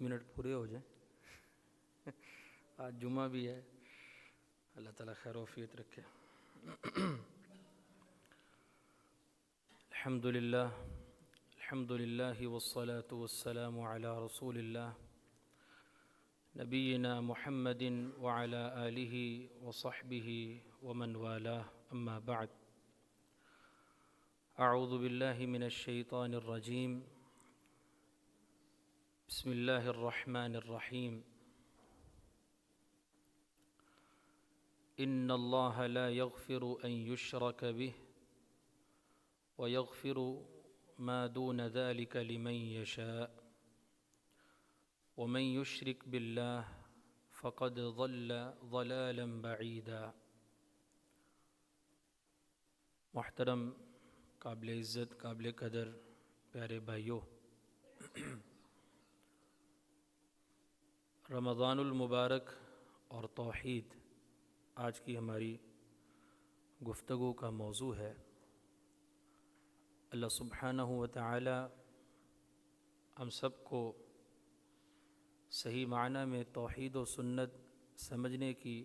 Minute پورے ہو جائیں. آج جمعہ بھی ہے. اللہ تعالیٰ خیر و عافیت رکھے. الحمدللہ والصلاة والسلام علی رسول اللہ نبینا محمد وعلی آلہ وصحبہ ومن والاہ. اما بعد. اعوذ باللہ من الشیطان الرجیم. بسم اللہ الرحمن الرحیم. ان اللہ لا یغفر ان یشرک بہ ویغفر ما دون ذلك لمن یشاء ومن یشرک باللہ فقد ضل ضلالا بعیدا. محترم، قابل عزت، قابل قدر پیارے بھائیوں، رمضان المبارک اور توحید آج کی ہماری گفتگو کا موضوع ہے. اللہ سبحانہ و تعالی ہم سب کو صحیح معنی میں توحید و سنت سمجھنے کی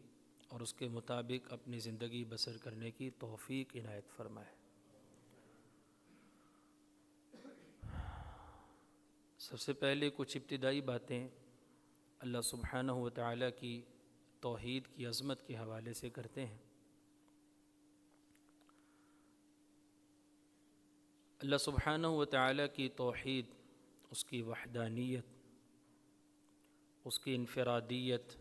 اور اس کے مطابق اپنی زندگی بسر کرنے کی توفیق عنایت فرمائے. سب سے پہلے کچھ ابتدائی باتیں اللہ سبحانہ و تعالی کی توحید کی عظمت کے حوالے سے کرتے ہیں. اللہ سبحانہ و تعالی کی توحید، اس کی وحدانیت، اس کی انفرادیت،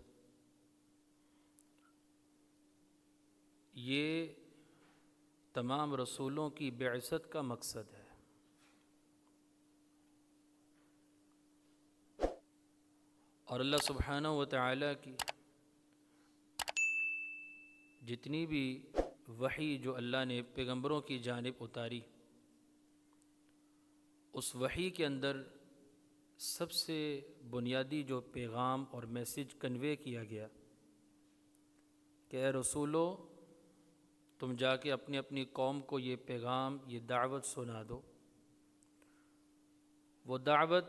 یہ تمام رسولوں کی بعثت کا مقصد ہے. اور اللہ سبحانہ و تعالی کی جتنی بھی وحی جو اللہ نے پیغمبروں کی جانب اتاری، اس وحی کے اندر سب سے بنیادی جو پیغام اور میسج کنوے کیا گیا کہ اے رسولو، تم جا کے اپنی اپنی قوم کو یہ پیغام، یہ دعوت سنا دو. وہ دعوت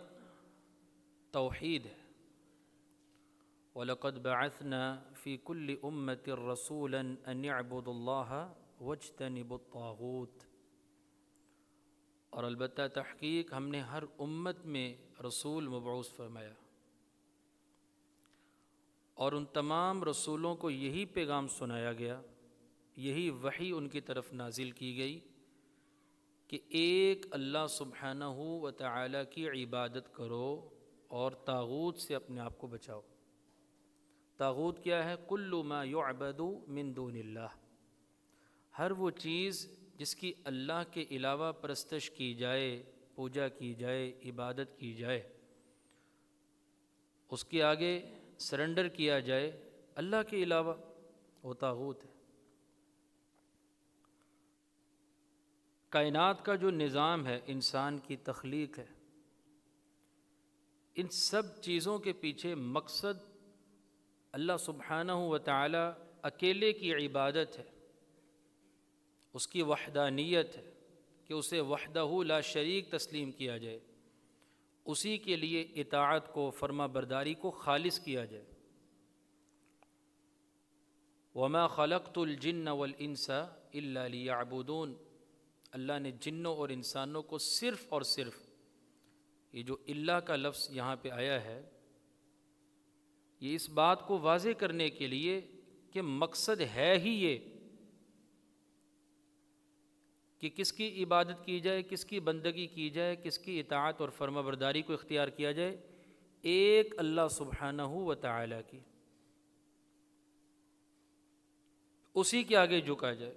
توحید ہے. وَلَقَدْ بَعَثْنَا فِي كُلِّ أُمَّةٍ رَسُولًا أَنِ اعْبُدُوا اللَّهَ وَاجْتَنِبُوا الطَّاغُوتَ. اور البتہ تحقیق ہم نے ہر امت میں رسول مبعوث فرمایا، اور ان تمام رسولوں کو یہی پیغام سنایا گیا، یہی وحی ان کی طرف نازل کی گئی کہ ایک اللہ سبحانہ و تعالی کی عبادت کرو اور طاغوت سے اپنے آپ کو بچاؤ. طاغوت کیا ہے؟ کل ما یعبد من دون اللہ، ہر وہ چیز جس کی اللہ کے علاوہ پرستش کی جائے، پوجا کی جائے، عبادت کی جائے، اس کے آگے سرنڈر کیا جائے اللہ کے علاوہ، وہ طاغوت ہے. کائنات کا جو نظام ہے، انسان کی تخلیق ہے، ان سب چیزوں کے پیچھے مقصد اللہ سبحانہ و تعالی اکیلے کی عبادت ہے، اس کی وحدانیت ہے کہ اسے وحدہ لا شریک تسلیم کیا جائے، اسی کے لیے اطاعت کو، فرما برداری کو خالص کیا جائے. وَمَا خَلَقْتُ الْجِنَّ وَالْإِنسَ إِلَّا لِيَعْبُدُونَ. اللہ نے جنوں اور انسانوں کو صرف اور صرف، یہ جو اللہ کا لفظ یہاں پہ آیا ہے، یہ اس بات کو واضح کرنے کے لیے کہ مقصد ہے ہی یہ کہ کس کی عبادت کی جائے، کس کی بندگی کی جائے، کس کی اطاعت اور فرما برداری کو اختیار کیا جائے، ایک اللہ سبحانہ و تعالی کی، اسی کے آگے جھکا جائے.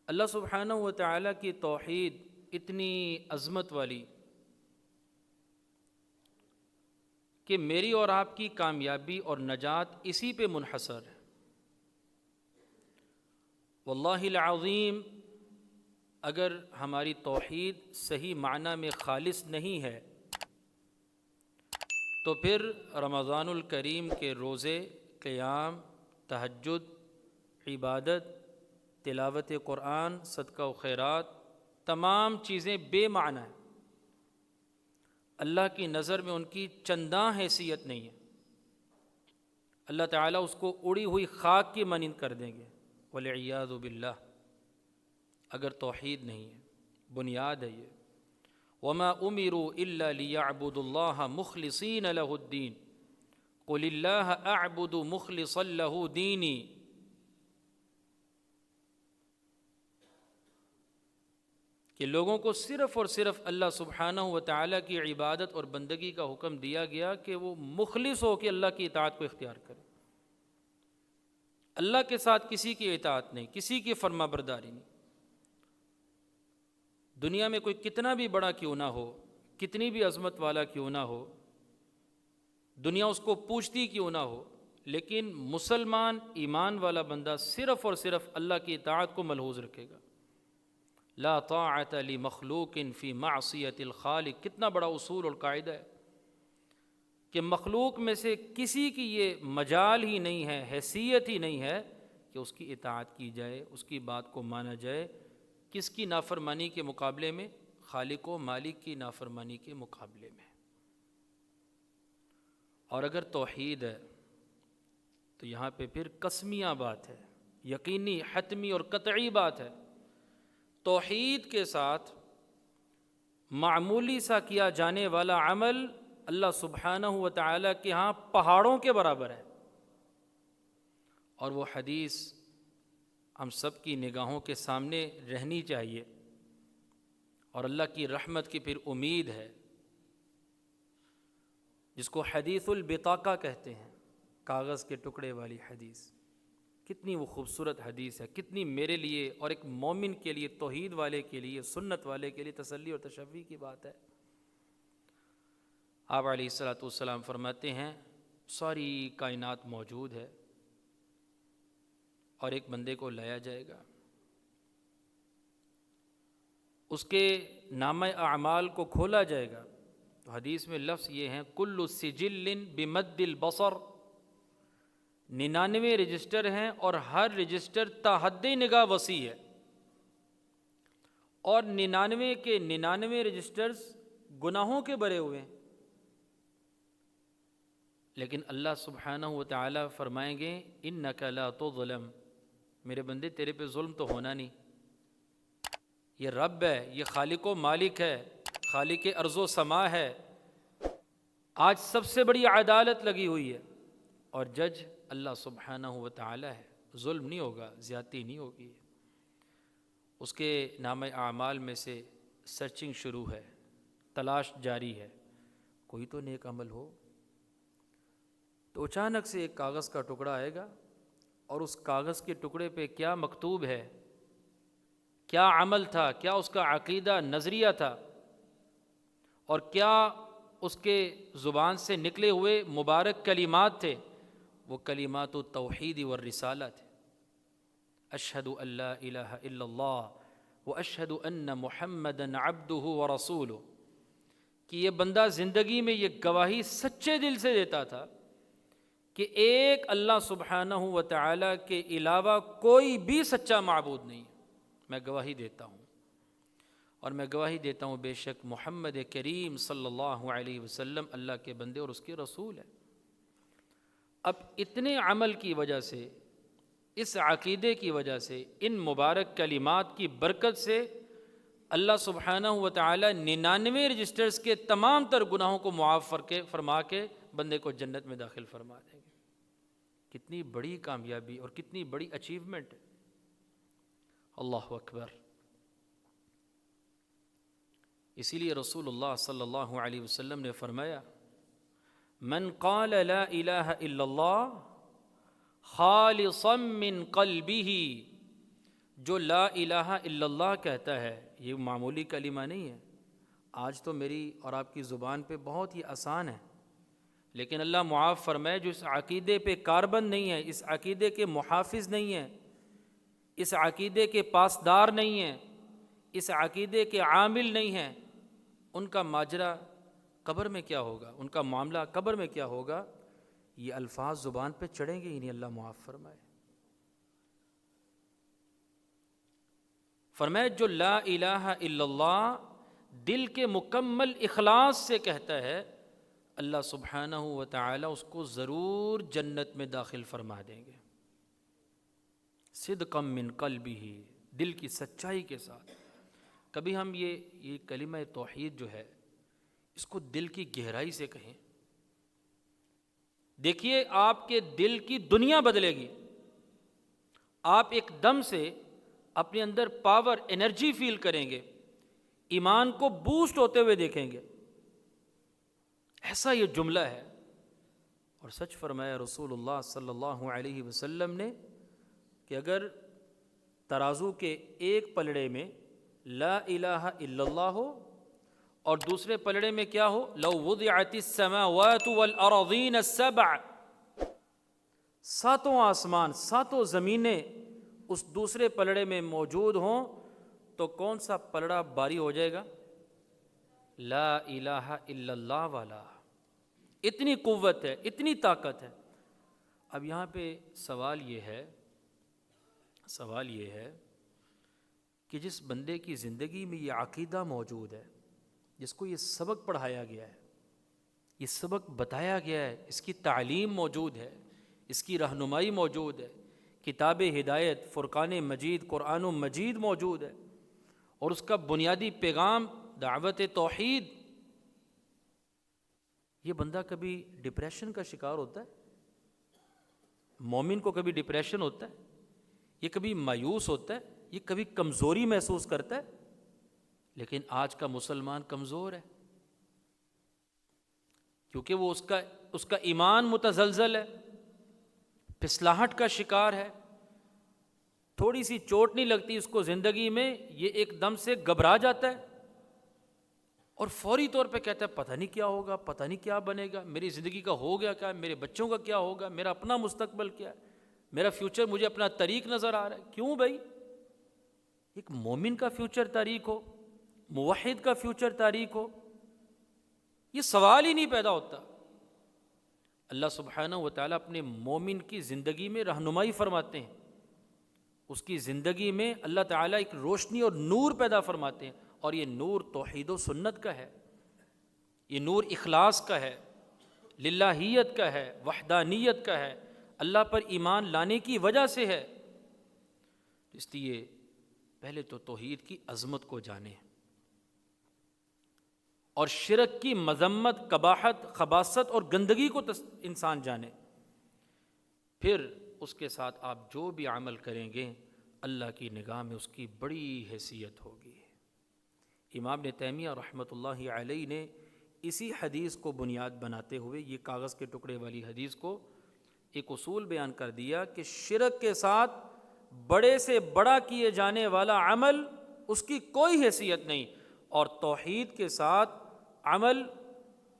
اللہ سبحانہ و تعالی کی توحید اتنی عظمت والی کہ میری اور آپ کی کامیابی اور نجات اسی پہ منحصر ہے. واللہ العظیم، اگر ہماری توحید صحیح معنی میں خالص نہیں ہے تو پھر رمضان الکریم کے روزے، قیام، تہجد، عبادت، تلاوت قرآن، صدقہ و خیرات، تمام چیزیں بے معنی ہیں. اللہ کی نظر میں ان کی چنداں حیثیت نہیں ہے، اللہ تعالیٰ اس کو اڑی ہوئی خاک کی مانند کر دیں گے والعیاذ باللہ، اگر توحید نہیں ہے، بنیاد ہے یہ۔ وما امروا الا ليعبدوا الله مخلصين له الدين قل الله اعبد مخلصا له دینی، کہ لوگوں کو صرف اور صرف اللہ سبحانہ و تعالیٰ کی عبادت اور بندگی کا حکم دیا گیا کہ وہ مخلص ہو کے اللہ کی اطاعت کو اختیار کرے، اللہ کے ساتھ کسی کی اطاعت نہیں، کسی کی فرما برداری نہیں۔ دنیا میں کوئی کتنا بھی بڑا کیوں نہ ہو، کتنی بھی عظمت والا کیوں نہ ہو، دنیا اس کو پوچھتی کیوں نہ ہو، لیکن مسلمان ایمان والا بندہ صرف اور صرف اللہ کی اطاعت کو ملحوظ رکھے گا۔ لا طاعت لمخلوق فی معصیت الخالق، کتنا بڑا اصول اور قاعدہ ہے کہ مخلوق میں سے کسی کی یہ مجال ہی نہیں ہے، حیثیت ہی نہیں ہے کہ اس کی اطاعت کی جائے، اس کی بات کو مانا جائے۔ کس کی نافرمانی کے مقابلے میں؟ خالق و مالک کی نافرمانی کے مقابلے میں۔ اور اگر توحید ہے تو یہاں پہ پھر قسمیہ بات ہے، یقینی، حتمی اور قطعی بات ہے۔ توحید کے ساتھ معمولی سا کیا جانے والا عمل اللہ سبحانہ و تعالیٰ کے ہاں پہاڑوں کے برابر ہے، اور وہ حدیث ہم سب کی نگاہوں کے سامنے رہنی چاہیے، اور اللہ کی رحمت کی پھر امید ہے، جس کو حدیث البطاقہ کہتے ہیں، کاغذ کے ٹکڑے والی حدیث۔ کتنی وہ خوبصورت حدیث ہے، کتنی میرے لیے اور ایک مومن کے لیے، توحید والے کے لیے، سنت والے کے لیے تسلی اور تشفی کی بات ہے۔ آپ علیہ الصلوۃ والسلام فرماتے ہیں ساری کائنات موجود ہے اور ایک بندے کو لایا جائے گا، اس کے نامہ اعمال کو کھولا جائے گا، تو حدیث میں لفظ یہ ہیں کل سجل بمد البصر، 99 رجسٹر ہیں اور ہر رجسٹر تا حد نگاہ وسیع ہے، اور 99 کے 99 رجسٹرز گناہوں کے بھرے ہوئے ہیں، لیکن اللہ سبحانہ و تعالیٰ فرمائیں گے انک لا تظلم، میرے بندے تیرے پہ ظلم تو ہونا نہیں، یہ رب ہے، یہ خالق و مالک ہے، خالق ارض و سما ہے، آج سب سے بڑی عدالت لگی ہوئی ہے، اور جج اللہ سبحانہ و تعالیٰ ہے، ظلم نہیں ہوگا، زیادتی نہیں ہوگی۔ اس کے نامہ اعمال میں سے سرچنگ شروع ہے، تلاش جاری ہے، کوئی تو نیک عمل ہو۔ تو اچانک سے ایک کاغذ کا ٹکڑا آئے گا، اور اس کاغذ کے ٹکڑے پہ کیا مکتوب ہے، کیا عمل تھا، کیا اس کا عقیدہ، نظریہ تھا، اور کیا اس کے زبان سے نکلے ہوئے مبارک کلمات تھے، وہ کلمات التوحید والرسالہ تھے، اشہد ان لا الہ الا اللہ واشہد ان محمدا عبدہ ورسولہ، کہ یہ بندہ زندگی میں یہ گواہی سچے دل سے دیتا تھا کہ ایک اللہ سبحانہ و تعالیٰ کے علاوہ کوئی بھی سچا معبود نہیں ہے، میں گواہی دیتا ہوں، اور میں گواہی دیتا ہوں بے شک محمد کریم صلی اللہ علیہ وسلم اللہ کے بندے اور اس کے رسول ہیں۔ اب اتنے عمل کی وجہ سے، اس عقیدے کی وجہ سے، ان مبارک کلمات کی برکت سے اللہ سبحانہ و تعالیٰ 99 رجسٹرز کے تمام تر گناہوں کو معاف فرما کے بندے کو جنت میں داخل فرما دیں گے۔ کتنی بڑی کامیابی اور کتنی بڑی اچیومنٹ ہے، اللہ اکبر۔ اسی لیے رسول اللہ صلی اللہ علیہ وسلم نے فرمایا من قال لا الہ الا اللہ خالصا من قلبہ، جو لا الہ الا اللہ کہتا ہے، یہ معمولی کلمہ نہیں ہے، آج تو میری اور آپ کی زبان پہ بہت ہی آسان ہے، لیکن اللہ معاف فرمائے جو اس عقیدے پہ کاربند نہیں ہے، اس عقیدے کے محافظ نہیں ہے، اس عقیدے کے پاسدار نہیں ہیں، اس عقیدے کے عامل نہیں ہیں، ان کا ماجرا قبر میں کیا ہوگا، ان کا معاملہ قبر میں کیا ہوگا، یہ الفاظ زبان پہ چڑھیں گے ہی نہیں، اللہ معاف فرمائے۔ فرمائے جو لا الہ الا اللہ دل کے مکمل اخلاص سے کہتا ہے، اللہ سبحانہ و تعالی اس کو ضرور جنت میں داخل فرما دیں گے، صدقا من قلبہ، دل کی سچائی کے ساتھ۔ کبھی ہم یہ کلمہ توحید جو ہے اس کو دل کی گہرائی سے کہیں، دیکھیے آپ کے دل کی دنیا بدلے گی، آپ ایک دم سے اپنے اندر پاور، انرجی فیل کریں گے، ایمان کو بوسٹ ہوتے ہوئے دیکھیں گے، ایسا یہ جملہ ہے۔ اور سچ فرمایا رسول اللہ صلی اللہ علیہ وسلم نے کہ اگر ترازو کے ایک پلڑے میں لا الہ الا اللہ ہو اور دوسرے پلڑے میں کیا ہو، لو وضعت السماوات والارضین السبع، ساتوں آسمان، ساتوں زمینیں اس دوسرے پلڑے میں موجود ہوں تو کون سا پلڑا باری ہو جائے گا؟ لا الہ الا اللہ والا۔ اتنی قوت ہے، اتنی طاقت ہے۔ اب یہاں پہ سوال یہ ہے کہ جس بندے کی زندگی میں یہ عقیدہ موجود ہے، جس کو یہ سبق پڑھایا گیا ہے، یہ سبق بتایا گیا ہے، اس کی تعلیم موجود ہے، اس کی رہنمائی موجود ہے، کتاب ہدایت فرقان مجید قرآن مجید موجود ہے، اور اس کا بنیادی پیغام دعوت توحید، یہ بندہ کبھی ڈپریشن کا شکار ہوتا ہے؟ مومن کو کبھی ڈپریشن ہوتا ہے؟ یہ کبھی مایوس ہوتا ہے؟ یہ کبھی کمزوری محسوس کرتا ہے؟ لیکن آج کا مسلمان کمزور ہے، کیونکہ وہ اس کا ایمان متزلزل ہے، پھسلاہٹ کا شکار ہے، تھوڑی سی چوٹ نہیں لگتی اس کو زندگی میں، یہ ایک دم سے گھبرا جاتا ہے اور فوری طور پہ کہتا ہے پتہ نہیں کیا ہوگا، پتہ نہیں کیا بنے گا، میری زندگی کا ہو گیا کیا، میرے بچوں کا کیا ہوگا، میرا اپنا مستقبل کیا ہے، میرا فیوچر، مجھے اپنا طریق نظر آ رہا ہے۔ کیوں بھائی؟ ایک مومن کا فیوچر طریق ہو، موحد کا فیوچر طریق ہو، یہ سوال ہی نہیں پیدا ہوتا۔ اللہ سبحانہ و تعالیٰ اپنے مومن کی زندگی میں رہنمائی فرماتے ہیں، اس کی زندگی میں اللہ تعالیٰ ایک روشنی اور نور پیدا فرماتے ہیں، اور یہ نور توحید و سنت کا ہے، یہ نور اخلاص کا ہے، للہیت کا ہے، وحدانیت کا ہے، اللہ پر ایمان لانے کی وجہ سے ہے۔ اس لیے پہلے تو توحید کی عظمت کو جانیں اور شرک کی مذمت، قباحت، خباثت اور گندگی کو انسان جانے، پھر اس کے ساتھ آپ جو بھی عمل کریں گے اللہ کی نگاہ میں اس کی بڑی حیثیت ہوگی۔ امام ابن تیمیہ رحمۃ اللہ علیہ نے اسی حدیث کو بنیاد بناتے ہوئے، یہ کاغذ کے ٹکڑے والی حدیث کو، ایک اصول بیان کر دیا کہ شرک کے ساتھ بڑے سے بڑا کیے جانے والا عمل اس کی کوئی حیثیت نہیں، اور توحید کے ساتھ عمل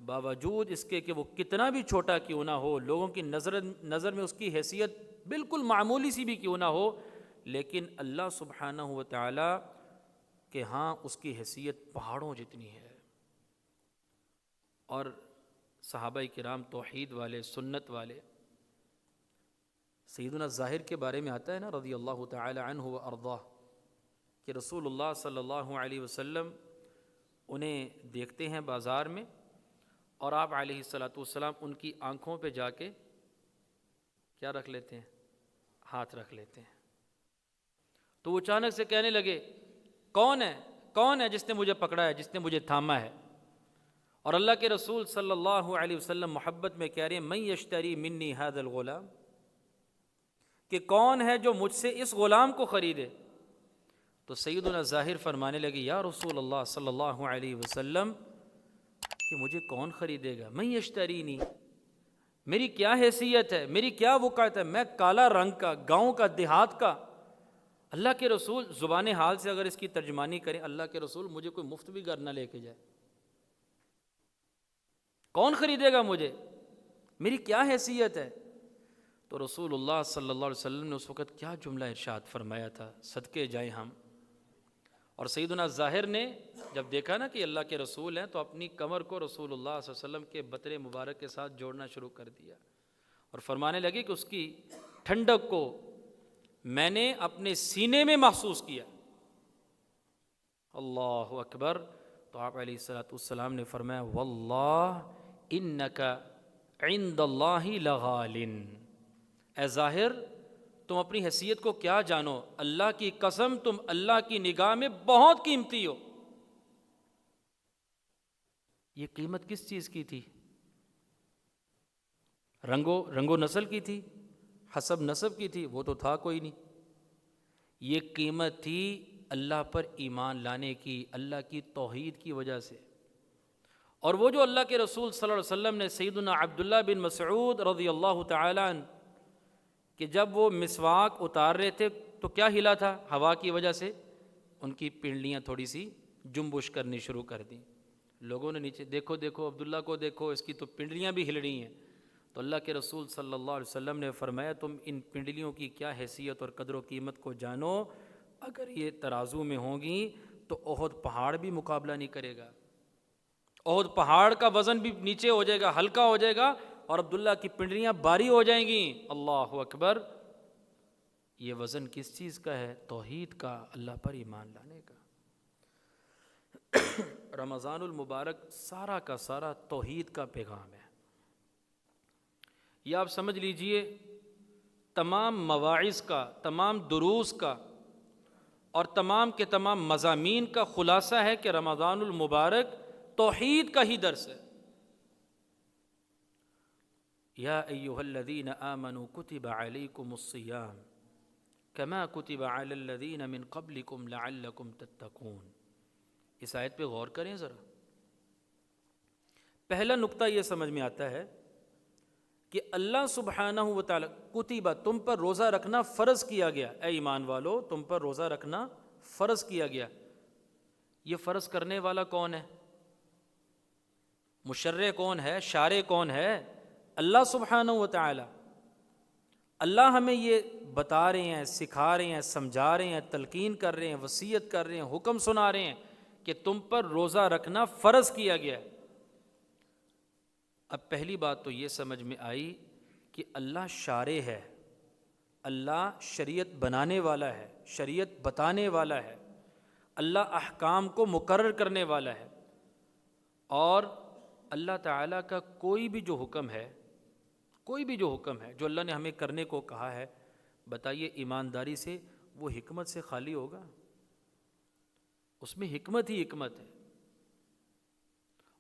باوجود اس کے کہ وہ کتنا بھی چھوٹا کیوں نہ ہو، لوگوں کی نظر میں اس کی حیثیت بالکل معمولی سی بھی کیوں نہ ہو، لیکن اللہ سبحانہ و تعالی کہ ہاں اس کی حیثیت پہاڑوں جتنی ہے۔ اور صحابہ کرام توحید والے، سنت والے، سیدنا ظاہر کے بارے میں آتا ہے نا رضی اللہ تعالی عنہ و ارضاہ، کہ رسول اللہ صلی اللہ علیہ وسلم انہیں دیکھتے ہیں بازار میں، اور آپ علیہ الصلاۃ والسلام ان کی آنکھوں پہ جا کے کیا رکھ لیتے ہیں؟ ہاتھ رکھ لیتے ہیں۔ تو وہ اچانک سے کہنے لگے کون ہے جس نے مجھے پکڑا ہے، جس نے مجھے تھاما ہے؟ اور اللہ کے رسول صلی اللہ علیہ وسلم محبت میں کہہ رہے ہیں من یشتری منی ھذا الغلام، کہ کون ہے جو مجھ سے اس غلام کو خریدے؟ تو سیدنا ظاہر فرمانے لگے یا رسول اللہ صلی اللہ علیہ وسلم کہ مجھے کون خریدے گا؟ من یشترینی، میری کیا حیثیت ہے، میری کیا وقعت ہے، میں کالا رنگ کا، گاؤں کا، دیہات کا۔ اللہ کے رسول زبان حال سے اگر اس کی ترجمانی کریں، اللہ کے رسول مجھے کوئی مفت بھی گھر نہ لے کے جائے، کون خریدے گا مجھے، میری کیا حیثیت ہے؟ تو رسول اللہ صلی اللہ علیہ وسلم نے اس وقت کیا جملہ ارشاد فرمایا تھا، صدقے جائیں ہم۔ اور سیدنا ظاہر نے جب دیکھا نا کہ اللہ کے رسول ہیں، تو اپنی کمر کو رسول اللہ صلی اللہ علیہ وسلم کے بطن مبارک کے ساتھ جوڑنا شروع کر دیا، اور فرمانے لگے کہ اس کی ٹھنڈک کو میں نے اپنے سینے میں محسوس کیا۔ اللہ اکبر۔ تو آپ علیہ الصلوۃ والسلام نے فرمایا واللہ انک عند اللہ لغال، اے ظاہر تم اپنی حیثیت کو کیا جانو، اللہ کی قسم تم اللہ کی نگاہ میں بہت قیمتی ہو۔ یہ قیمت کس چیز کی تھی؟ رنگ و نسل کی تھی؟ حسب نسب کی تھی؟ وہ تو تھا کوئی نہیں۔ یہ قیمت تھی اللہ پر ایمان لانے کی، اللہ کی توحید کی وجہ سے۔ اور وہ جو اللہ کے رسول صلی اللہ علیہ وسلم نے سیدنا عبداللہ بن مسعود رضی اللہ تعالی عنہ کہ جب وہ مسواک اتار رہے تھے تو کیا ہلا تھا؟ ہوا کی وجہ سے ان کی پنڈلیاں تھوڑی سی جنبش کرنی شروع کر دیں۔ لوگوں نے نیچے دیکھو دیکھو عبداللہ کو دیکھو، اس کی تو پنڈلیاں بھی ہل رہی ہیں۔ تو اللہ کے رسول صلی اللہ علیہ وسلم نے فرمایا تم ان پنڈلیوں کی کیا حیثیت اور قدر و قیمت کو جانو، اگر یہ ترازو میں ہوں گی تو احد پہاڑ بھی مقابلہ نہیں کرے گا، احد پہاڑ کا وزن بھی نیچے ہو جائے گا، ہلکا ہو جائے گا، اور عبداللہ کی پنڈلیاں بھاری ہو جائیں گی۔ اللہ اکبر! یہ وزن کس چیز کا ہے؟ توحید کا، اللہ پر ایمان لانے کا۔ رمضان المبارک سارا کا سارا توحید کا پیغام ہے۔ یہ آپ سمجھ لیجئے تمام مواعظ کا، تمام دروس کا اور تمام کے تمام مضامین کا خلاصہ ہے کہ رمضان المبارک توحید کا ہی درس ہے۔ یا ایھا الذین آمنوا کتب علیکم الصیام کما کتب علی الذین من قبلکم لعلکم تتقون۔ اس آیت پہ غور کریں ذرا۔ پہلا نقطہ یہ سمجھ میں آتا ہے کہ اللہ سبحانہ و تعالی کتبہ تم پر روزہ رکھنا فرض کیا گیا، اے ایمان والو تم پر روزہ رکھنا فرض کیا گیا۔ یہ فرض کرنے والا کون ہے؟ مشرع کون ہے؟ شارع کون ہے؟ اللہ سبحانہ و تعالی۔ اللہ ہمیں یہ بتا رہے ہیں، سکھا رہے ہیں، سمجھا رہے ہیں، تلقین کر رہے ہیں، وصیت کر رہے ہیں، حکم سنا رہے ہیں کہ تم پر روزہ رکھنا فرض کیا گیا ہے۔ اب پہلی بات تو یہ سمجھ میں آئی کہ اللہ شارع ہے، اللہ شریعت بنانے والا ہے، شریعت بتانے والا ہے، اللہ احکام کو مقرر کرنے والا ہے، اور اللہ تعالیٰ کا کوئی بھی جو حکم ہے، کوئی بھی جو حکم ہے جو اللہ نے ہمیں کرنے کو کہا ہے، بتائیے ایمانداری سے وہ حکمت سے خالی ہوگا؟ اس میں حکمت ہی حکمت ہے۔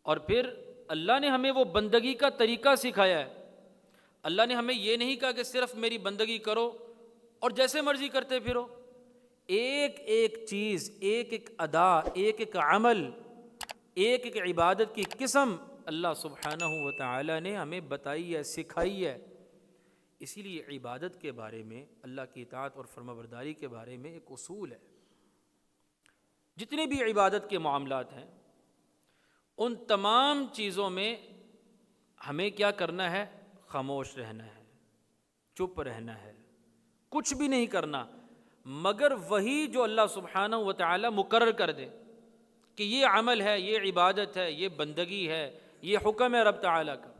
اور پھر اللہ نے ہمیں وہ بندگی کا طریقہ سکھایا ہے۔ اللہ نے ہمیں یہ نہیں کہا کہ صرف میری بندگی کرو اور جیسے مرضی کرتے پھرو۔ ایک ایک چیز، ایک ایک ادا، ایک ایک عمل، ایک ایک عبادت کی قسم اللہ سبحانہ و تعالی نے ہمیں بتائی ہے، سکھائی ہے۔ اسی لیے عبادت کے بارے میں، اللہ کی اطاعت اور فرمانبرداری کے بارے میں ایک اصول ہے۔ جتنے بھی عبادت کے معاملات ہیں ان تمام چیزوں میں ہمیں کیا کرنا ہے؟ خاموش رہنا ہے، چپ رہنا ہے، کچھ بھی نہیں کرنا مگر وہی جو اللہ سبحانہ و تعالی مقرر کر دے کہ یہ عمل ہے، یہ عبادت ہے، یہ بندگی ہے، یہ حکم ہے رب تعالیٰ کا،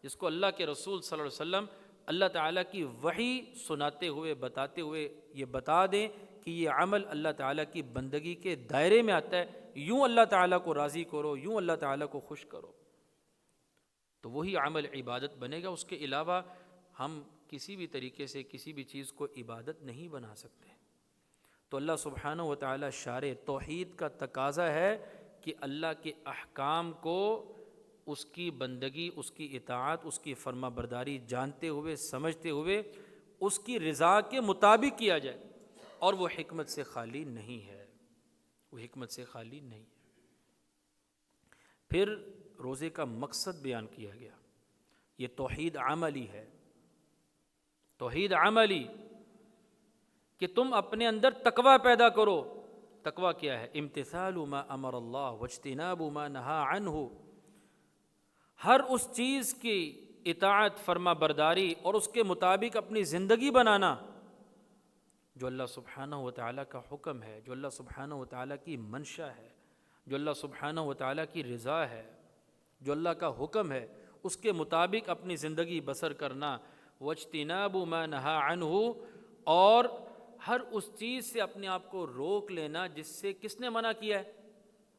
جس کو اللہ کے رسول صلی اللہ علیہ وسلم اللہ تعالیٰ کی وحی سناتے ہوئے، بتاتے ہوئے یہ بتا دیں کہ یہ عمل اللہ تعالیٰ کی بندگی کے دائرے میں آتا ہے، یوں اللہ تعالیٰ کو راضی کرو، یوں اللہ تعالیٰ کو خوش کرو، تو وہی عمل عبادت بنے گا۔ اس کے علاوہ ہم کسی بھی طریقے سے کسی بھی چیز کو عبادت نہیں بنا سکتے۔ تو اللہ سبحانہ و تعالیٰ شارع توحید کا تقاضا ہے کہ اللہ کے احکام کو، اس کی بندگی، اس کی اطاعت، اس کی فرما برداری جانتے ہوئے، سمجھتے ہوئے اس کی رضا کے مطابق کیا جائے، اور وہ حکمت سے خالی نہیں ہے، وہ حکمت سے خالی نہیں ہے۔ پھر روزے کا مقصد بیان کیا گیا، یہ توحید عملی ہے، توحید عملی، کہ تم اپنے اندر تقوی پیدا کرو۔ تقوی کیا ہے؟ امتثال ما امر اللہ واجتناب ما نہا عنہ، ہر اس چیز کی اطاعت، فرما برداری اور اس کے مطابق اپنی زندگی بنانا جو اللہ سبحانہ و تعالیٰ کا حکم ہے، جو اللہ سبحانہ و تعالیٰ کی منشا ہے، جو اللہ سبحانہ و تعالیٰ کی رضا ہے، جو اللہ کا حکم ہے، اس کے مطابق اپنی زندگی بسر کرنا۔ واجتناب ما نہا عنہ، اور ہر اس چیز سے اپنے آپ کو روک لینا جس سے کس نے منع کیا ہے؟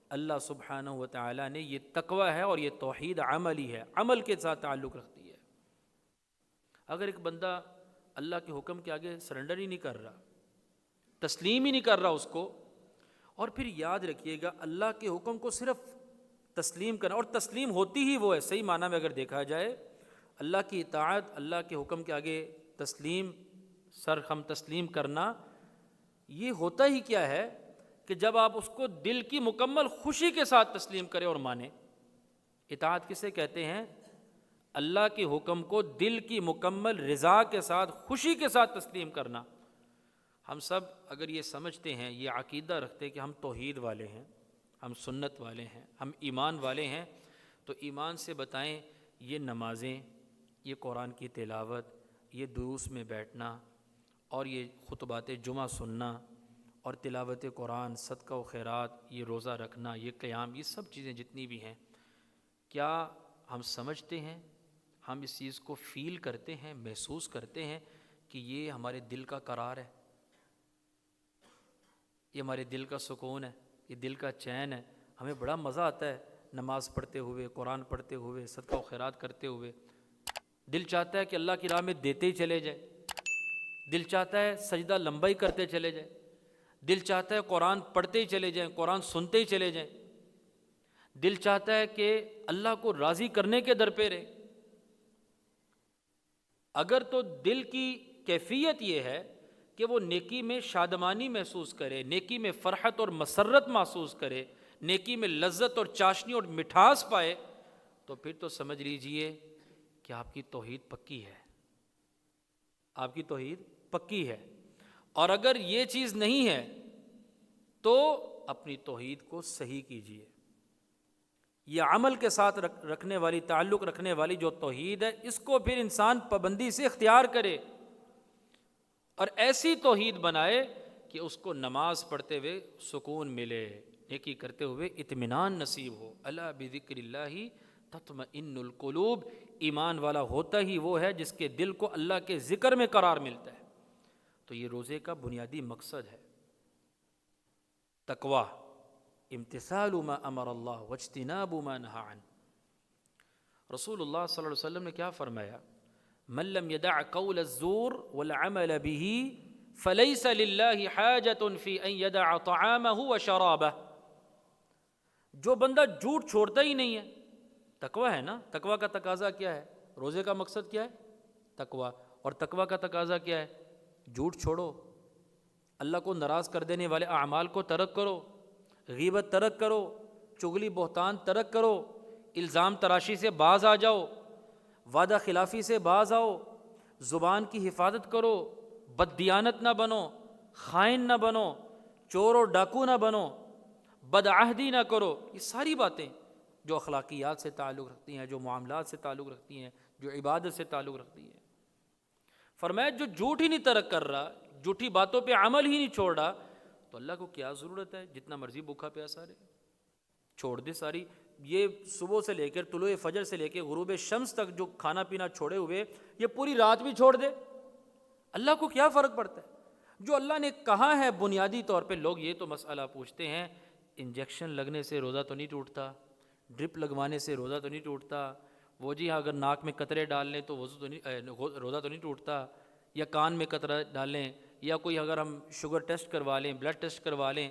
اللہ سبحانہ و تعالیٰ نے یہ تقوی ہے اور یہ توحید عملی ہے، عمل کے ساتھ تعلق رکھتی ہے۔ اگر ایک بندہ اللہ کے حکم کے آگے سرنڈر ہی نہیں کر رہا، تسلیم ہی نہیں کر رہا اس کو، اور پھر یاد رکھیے گا اللہ کے حکم کو صرف تسلیم کرنا، اور تسلیم ہوتی ہی وہ ہے صحیح معنی میں اگر دیکھا جائے، اللہ کی اطاعت، اللہ کے حکم کے آگے تسلیم، سر ہم تسلیم کرنا، یہ ہوتا ہی کیا ہے کہ جب آپ اس کو دل کی مکمل خوشی کے ساتھ تسلیم کریں اور مانیں۔ اطاعت کسے کہتے ہیں؟ اللہ کے حکم کو دل کی مکمل رضا کے ساتھ، خوشی کے ساتھ تسلیم کرنا۔ ہم سب اگر یہ سمجھتے ہیں، یہ عقیدہ رکھتے ہیں کہ ہم توحید والے ہیں، ہم سنت والے ہیں، ہم ایمان والے ہیں، تو ایمان سے بتائیں یہ نمازیں، یہ قرآن کی تلاوت، یہ دروس میں بیٹھنا، اور یہ خطبات جمعہ سننا، اور تلاوت قرآن، صدقہ و خیرات، یہ روزہ رکھنا، یہ قیام، یہ سب چیزیں جتنی بھی ہیں، کیا ہم سمجھتے ہیں، ہم اس چیز کو فیل کرتے ہیں، محسوس کرتے ہیں کہ یہ ہمارے دل کا قرار ہے، یہ ہمارے دل کا سکون ہے، یہ دل کا چین ہے؟ ہمیں بڑا مزہ آتا ہے نماز پڑھتے ہوئے، قرآن پڑھتے ہوئے، صدقہ و خیرات کرتے ہوئے۔ دل چاہتا ہے کہ اللہ کی راہ میں دیتے ہی چلے جائیں، دل چاہتا ہے سجدہ لمبا ہی کرتے چلے جائیں، دل چاہتا ہے قرآن پڑھتے ہی چلے جائیں، قرآن سنتے ہی چلے جائیں، دل چاہتا ہے کہ اللہ کو راضی کرنے کے در پہ رہے۔ اگر تو دل کی کیفیت یہ ہے کہ وہ نیکی میں شادمانی محسوس کرے، نیکی میں فرحت اور مسرت محسوس کرے، نیکی میں لذت اور چاشنی اور مٹھاس پائے، تو پھر تو سمجھ لیجئے کہ آپ کی توحید پکی ہے، آپ کی توحید پکی ہے۔ اور اگر یہ چیز نہیں ہے تو اپنی توحید کو صحیح کیجئے۔ یہ عمل کے ساتھ رکھنے والی، تعلق رکھنے والی جو توحید ہے، اس کو پھر انسان پابندی سے اختیار کرے، اور ایسی توحید بنائے کہ اس کو نماز پڑھتے ہوئے سکون ملے، نیکی کرتے ہوئے اطمینان نصیب ہو۔ الا بذکر اللہ تطمئن القلوب، ایمان والا ہوتا ہی وہ ہے جس کے دل کو اللہ کے ذکر میں قرار ملتا ہے۔ تو یہ روزے کا بنیادی مقصد ہے تقوی، امتثال ما امر اللہ واجتناب ما نہی عنہ۔ رسول اللہ صلی اللہ علیہ وسلم نے کیا فرمایا؟ من لم يدع قول الزور والعمل به فليس لله حاجة في ان يدع طعامه وشرابه۔ جو بندہ جھوٹ چھوڑتا ہی نہیں ہے، تقوی ہے نا، تقوی کا تقاضا کیا ہے؟ روزے کا مقصد کیا ہے؟ تقوی۔ اور تقوی کا تقاضا کیا ہے؟ جھوٹ چھوڑو، اللہ کو ناراض کر دینے والے اعمال کو ترک کرو، غیبت ترک کرو، چغلی بہتان ترک کرو، الزام تراشی سے باز آ جاؤ، وعدہ خلافی سے باز آؤ، زبان کی حفاظت کرو، بددیانت نہ بنو، خائن نہ بنو، چور و ڈاکو نہ بنو، بدعہدی نہ کرو۔ یہ ساری باتیں جو اخلاقیات سے تعلق رکھتی ہیں، جو معاملات سے تعلق رکھتی ہیں، جو عبادت سے تعلق رکھتی ہیں۔ فرمایا جو جھوٹ ہی نہیں ترک کر رہا، جھوٹی باتوں پہ عمل ہی نہیں چھوڑ رہا، تو اللہ کو کیا ضرورت ہے جتنا مرضی بھوکا پیاسا رہے، چھوڑ دے ساری۔ یہ صبح سے لے کر طلوع فجر سے لے کے غروب شمس تک جو کھانا پینا چھوڑے ہوئے، یہ پوری رات بھی چھوڑ دے، اللہ کو کیا فرق پڑتا ہے؟ جو اللہ نے کہا ہے بنیادی طور پہ۔ لوگ یہ تو مسئلہ پوچھتے ہیں، انجیکشن لگنے سے روزہ تو نہیں ٹوٹتا، ڈرپ لگوانے سے روزہ تو نہیں ٹوٹتا، وہ جی ہاں اگر ناک میں قطرے ڈال لیں تو روزہ تو نہیں ٹوٹتا، یا کان میں قطرہ ڈالیں، یا کوئی اگر ہم شوگر ٹیسٹ کروا لیں، بلڈ ٹیسٹ کروا لیں،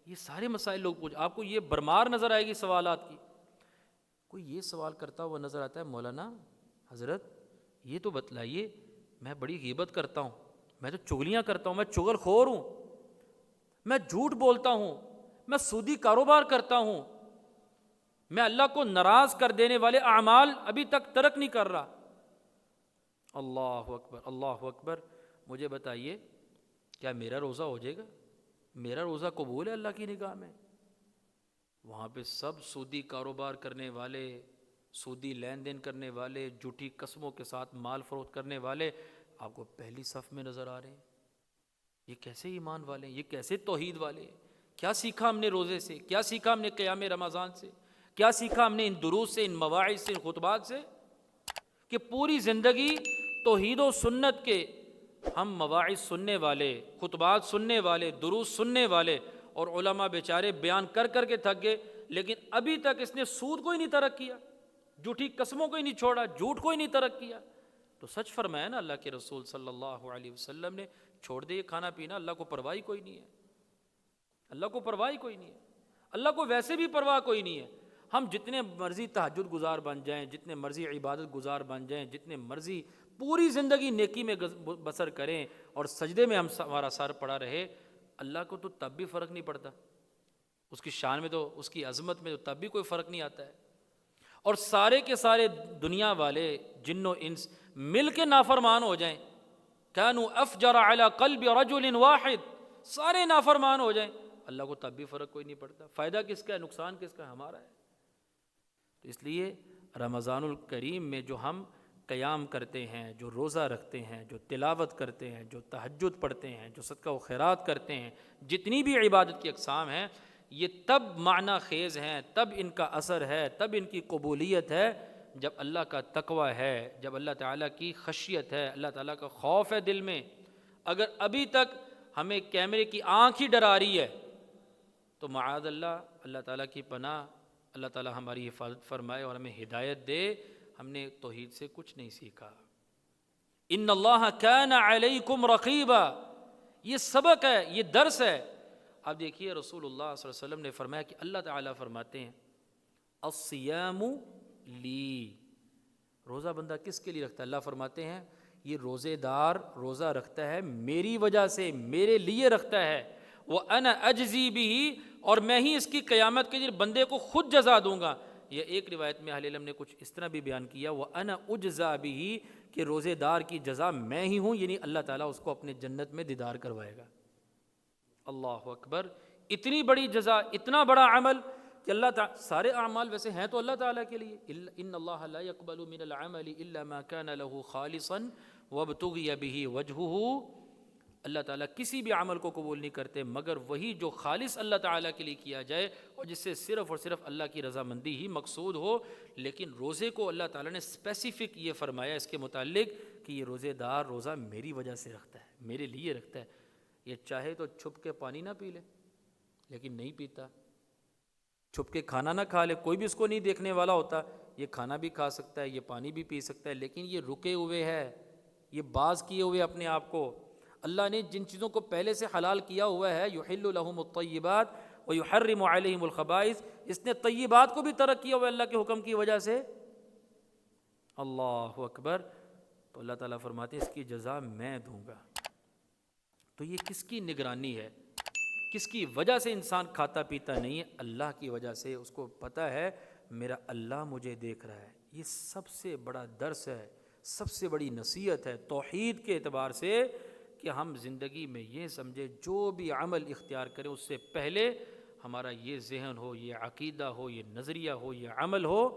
یہ سارے مسائل لوگ پوچھ۔ آپ کو یہ برمار نظر آئے گی سوالات کی۔ کوئی یہ سوال کرتا ہوا نظر آتا ہے، مولانا حضرت یہ تو بتلائیے، میں بڑی غیبت کرتا ہوں، میں تو چغلیاں کرتا ہوں، میں چغل خور ہوں، میں جھوٹ بولتا ہوں، میں سودی کاروبار کرتا ہوں، میں اللہ کو ناراض کر دینے والے اعمال ابھی تک ترک نہیں کر رہا۔ اللہ اکبر، اللہ اکبر۔ مجھے بتائیے کیا میرا روزہ ہو جائے گا؟ میرا روزہ قبول ہے اللہ کی نگاہ میں؟ وہاں پہ سب سودی کاروبار کرنے والے، سودی لین دین کرنے والے، جھوٹی قسموں کے ساتھ مال فروخت کرنے والے آپ کو پہلی صف میں نظر آ رہے ہیں۔ یہ کیسے ایمان والے ہیں؟ یہ کیسے توحید والے ہیں؟ کیا سیکھا ہم نے روزے سے؟ کیا سیکھا ہم نے قیام رمضان سے؟ کیا سیکھا ہم نے ان دروس سے، ان مواعظ سے، ان خطبات سے؟ کہ پوری زندگی توحید و سنت کے ہم مواعظ سننے والے، خطبات سننے والے، دروس سننے والے، اور علماء بیچارے بیان کر کر کے تھک گئے، لیکن ابھی تک اس نے سود کو ہی نہیں ترک کیا، جھوٹی قسموں کو ہی نہیں چھوڑا، جھوٹ کو ہی نہیں ترک کیا۔ تو سچ فرمایا نا اللہ کے رسول صلی اللہ علیہ وسلم نے، چھوڑ دے یہ کھانا پینا، اللہ کو پرواہ ہی کوئی نہیں ہے، اللہ کو پرواہ ہی کوئی نہیں ہے، اللہ کو ویسے بھی پرواہ کوئی نہیں ہے۔ ہم جتنے مرضی تہجد گزار بن جائیں، جتنے مرضی عبادت گزار بن جائیں، جتنے مرضی پوری زندگی نیکی میں بسر کریں اور سجدے میں ہمارا سر پڑا رہے، اللہ کو تو تب بھی فرق نہیں پڑتا، اس کی شان میں تو، اس کی عظمت میں تو تب بھی کوئی فرق نہیں آتا ہے۔ اور سارے کے سارے دنیا والے جن و انس مل کے نافرمان ہو جائیں، کانوا افجر علی قلب رجل واحد، سارے نافرمان ہو جائیں، اللہ کو تب بھی فرق کوئی نہیں پڑتا۔ فائدہ کس کا ہے، نقصان کس کا ہے، ہمارا ہے۔ تو اس لیے رمضان الکریم میں جو ہم قیام کرتے ہیں، جو روزہ رکھتے ہیں، جو تلاوت کرتے ہیں، جو تہجد پڑھتے ہیں، جو صدقہ و خیرات کرتے ہیں، جتنی بھی عبادت کی اقسام ہیں، یہ تب معنی خیز ہیں، تب ان کا اثر ہے، تب ان کی قبولیت ہے جب اللہ کا تقوی ہے، جب اللہ تعالیٰ کی خشیت ہے، اللہ تعالیٰ کا خوف ہے دل میں۔ اگر ابھی تک ہمیں کیمرے کی آنکھ ہی ڈرا رہی ہے تو معاذ اللہ، اللہ تعالیٰ کی پناہ، اللہ تعالیٰ ہماری حفاظت فرمائے اور ہمیں ہدایت دے، ہم نے توحید سے کچھ نہیں سیکھا۔ ان اللہ کان علیکم رقیبا، یہ سبق ہے، یہ درس ہے۔ اب دیکھیے رسول اللہ صلی اللہ علیہ وسلم نے فرمایا کہ اللہ تعالیٰ فرماتے ہیں الصیام لی، روزہ بندہ کس کے لیے رکھتا ہے؟ اللہ فرماتے ہیں یہ روزے دار روزہ رکھتا ہے میری وجہ سے، میرے لیے رکھتا ہے، وَأَنَا أَجْزِي بِهِ، اور میں ہی اس کی قیامت کے دن بندے کو خود جزا دوں گا۔ یہ ایک روایت میں اہل علم نے کچھ اس طرح بھی بیان کیا، وَأَنَا أُجْزَى بِهِ، کہ روزے دار کی جزا میں ہی ہوں، یعنی اللہ تعالیٰ اس کو اپنے جنت میں دیدار کروائے گا۔ اللہ اکبر، اتنی بڑی جزا، اتنا بڑا عمل کہ اللہ تعالیٰ، سارے اعمال ویسے ہیں تو اللہ تعالیٰ کے لیے، ان اللہ لا يقبل من العمل الا ما كان له خالصا وابتغي به وجهه، اللہ تعالیٰ کسی بھی عمل کو قبول نہیں کرتے مگر وہی جو خالص اللہ تعالیٰ کے لیے کیا جائے اور جس سے صرف اور صرف اللہ کی رضامندی ہی مقصود ہو۔ لیکن روزے کو اللہ تعالیٰ نے اسپیسیفک یہ فرمایا اس کے متعلق کہ یہ روزے دار روزہ میری وجہ سے رکھتا ہے، میرے لیے رکھتا ہے۔ یہ چاہے تو چھپ کے پانی نہ پی لے، لیکن نہیں پیتا، چھپ کے کھانا نہ کھا لے، کوئی بھی اس کو نہیں دیکھنے والا ہوتا، یہ کھانا بھی کھا سکتا ہے، یہ پانی بھی پی سکتا ہے، لیکن یہ رکے ہوئے ہے، یہ باز کیے ہوئے اپنے آپ کو۔ اللہ نے جن چیزوں کو پہلے سے حلال کیا ہوا ہے، یحل لہم الطیبات ویحرم علیہم الخبائث، اس نے طیبات کو بھی ترک کیا ہوا ہے اللہ کے حکم کی وجہ سے۔ اللہ اکبر، تو اللہ تعالیٰ فرماتے ہیں اس کی جزا میں دوں گا۔ تو یہ کس کی نگرانی ہے، کس کی وجہ سے انسان کھاتا پیتا نہیں ہے؟ اللہ کی وجہ سے، اس کو پتہ ہے میرا اللہ مجھے دیکھ رہا ہے۔ یہ سب سے بڑا درس ہے، سب سے بڑی نصیحت ہے توحید کے اعتبار سے، کہ ہم زندگی میں یہ سمجھے جو بھی عمل اختیار کریں اس سے پہلے ہمارا یہ ذہن ہو، یہ عقیدہ ہو، یہ نظریہ ہو، یہ عمل ہو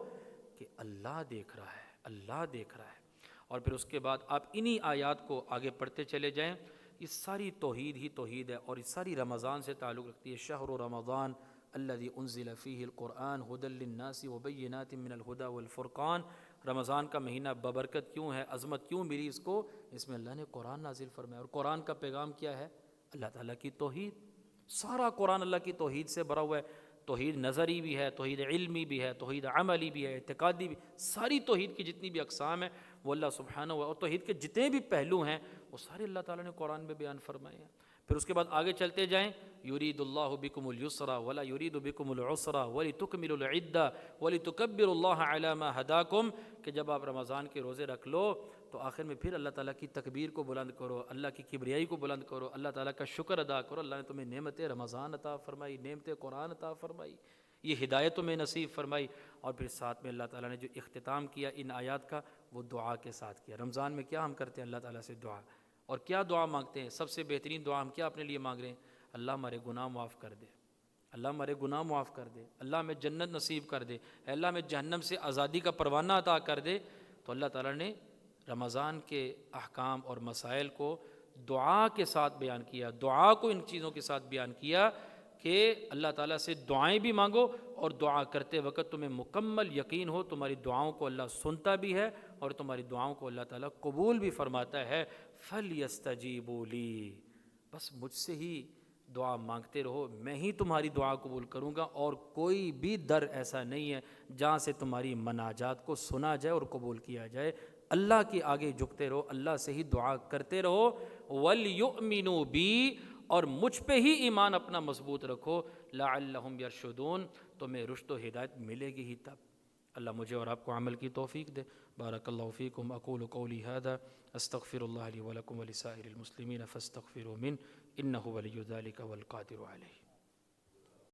کہ اللہ دیکھ رہا ہے، اللہ دیکھ رہا ہے۔ اور پھر اس کے بعد آپ انہی آیات کو آگے پڑھتے چلے جائیں، یہ ساری توحید ہی توحید ہے اور یہ ساری رمضان سے تعلق رکھتی ہے۔ شہر رمضان الذی انزل فیہ القرآن ھدی للناس وبینات من الھدی والفرقان، رمضان کا مہینہ ببرکت کیوں ہے، عظمت کیوں ملی اس کو؟ اس میں اللہ نے قرآن نازل فرمایا، اور قرآن کا پیغام کیا ہے؟ اللہ تعالیٰ کی توحید۔ سارا قرآن اللہ کی توحید سے بھرا ہوا ہے، توحید نظری بھی ہے، توحید علمی بھی ہے، توحید عملی بھی ہے، اعتقادی بھی، ساری توحید کی جتنی بھی اقسام ہیں وہ اللہ سبحانہ اور توحید کے جتنے بھی پہلو ہیں وہ سارے اللہ تعالیٰ نے قرآن میں بیان فرمائے ہیں۔ پھر اس کے بعد آگے چلتے جائیں، یرید اللہ بکم الیسر ولا یرید بکم العسر ولتکملوا العدہ ولتکبروا اللہ علی ما ہداکم، کہ جب آپ رمضان کے روزے رکھ لو تو آخر میں پھر اللہ تعالیٰ کی تکبیر کو بلند کرو، اللہ کی کبریائی کو بلند کرو، اللہ تعالیٰ کا شکر ادا کرو، اللہ نے تمہیں نعمت رمضان عطا فرمائی، نعمت قرآن عطا فرمائی، یہ ہدایت تمہیں نصیب فرمائی۔ اور پھر ساتھ میں اللہ تعالیٰ نے جو اختتام کیا ان آیات کا وہ دعا کے ساتھ کیا۔ رمضان میں کیا ہم کرتے ہیں؟ اللہ تعالیٰ سے دعا، اور کیا دعا مانگتے ہیں؟ سب سے بہترین دعا ہم کیا اپنے لیے مانگ رہے ہیں؟ اللہ ہمارے گناہ معاف کر دے، اللہ ہمارے گناہ معاف کر دے، اللہ ہمیں جنت نصیب کر دے، اے اللہ ہمیں جہنم سے آزادی کا پروانہ عطا کر دے۔ تو اللہ تعالیٰ نے رمضان کے احکام اور مسائل کو دعا کے ساتھ بیان کیا، دعا کو ان چیزوں کے ساتھ بیان کیا کہ اللہ تعالیٰ سے دعائیں بھی مانگو، اور دعا کرتے وقت تمہیں مکمل یقین ہو تمہاری دعاؤں کو اللہ سنتا بھی ہے اور تمہاری دعاؤں کو اللہ تعالیٰ قبول بھی فرماتا ہے۔ فَلْيَسْتَجِيبُوا لِي، بس مجھ سے ہی دعا مانگتے رہو، میں ہی تمہاری دعا قبول کروں گا، اور کوئی بھی در ایسا نہیں ہے جہاں سے تمہاری مناجات کو سنا جائے اور قبول کیا جائے۔ اللہ کے آگے جھکتے رہو، اللہ سے ہی دعا کرتے رہو۔ وَلْيُؤْمِنُوا بِي، اور مجھ پہ ہی ایمان اپنا مضبوط رکھو، لَعَلَّهُمْ يَرْشُدُونَ، تمہیں رشد و ہدایت ملے گی ہی تب۔ اللہ مجھے اور آپ کو عمل کی توفیق دے۔ بارک اللہ فیکم، اقول قولی ھذا استغفر اللہ لی ولکم ولسائر المسلمین فاستغفروا منہ انہ ولی ذلک والقادر علیہ۔